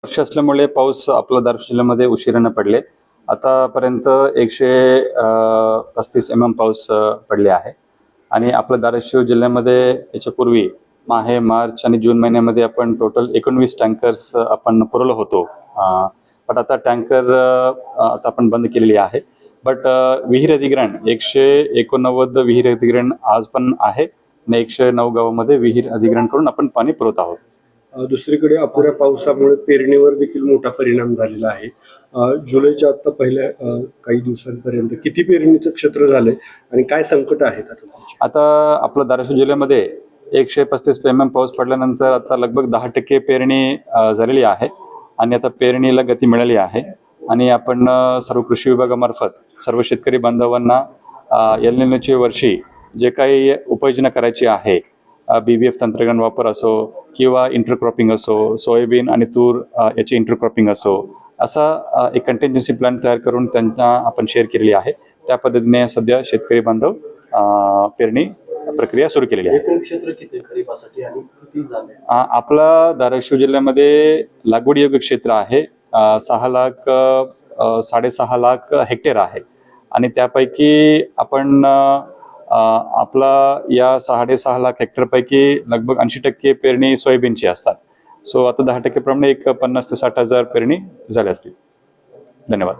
वर्ष असल्यामुळे पाऊस आपला धाराशिव जिल्ह्यामध्ये उशिराने पडले. आतापर्यंत 135 mm पाऊस पडले आहे आणि आपल्या धाराशिव जिल्ह्यामध्ये याच्यापूर्वी मार्च आणि जून महिन्यामध्ये आपण टोटल 19 टँकर्स आपण पुरवलं होतो. पण आता टँकर आता आपण बंद केलेली आहे. बट विहीर अधिग्रहण 189 विहीर अधिग्रहण आज पण आहे आणि 109 गावामध्ये विहीर अधिग्रहण करून आपण पाणी पुरवत आहोत. दुसरीकडे अपुऱ्या पावसामुळे पेरणीवर देखील मोठा परिणाम झालेला आहे. जुलैच्या आता पहिल्या काही दिवसांपर्यंत किती पेरणीचं क्षेत्र झालंय आणि काय संकट आहेत आता आपल्या धाराशिव जिल्ह्यामध्ये 135 mm पाऊस पडल्यानंतर आता लगभग 10% पेरणी झालेली आहे आणि आता पेरणीला गती मिळाली आहे आणि आपण सर्व कृषी विभागामार्फत सर्व शेतकरी बांधवांना एल निनोच्या वर्षी जे काही उपाययोजना करायची आहे, BBF तंत्रज्ञान वापर असो किंवा इंटरक्रॉपिंग असो, सोयाबीन आणि तूर याची इंटरक्रॉपिंग असो, असा एक कंटिन्जन्सी प्लॅन तयार करून त्यांना आपण शेअर केलेली आहे. त्या पद्धतीने सध्या शेतकरी बांधव पेरणी प्रक्रिया सुरू केलेली आहे. एकूण क्षेत्र किती खरीपासाठी आणि किती झाले? आपला धाराशिव जिल्ह्यामध्ये लागवड योग्य क्षेत्र आहे 6 लाख हेक्टर आहे आणि त्यापैकी आपण आपला या 6.5 लाख हेक्टरपैकी लगभग 80% पेरणी सोयाबीनची असतात. सो आता 10% प्रमाणे एक 50 ते 60 हजार पेरणी झाल्या असतील. धन्यवाद.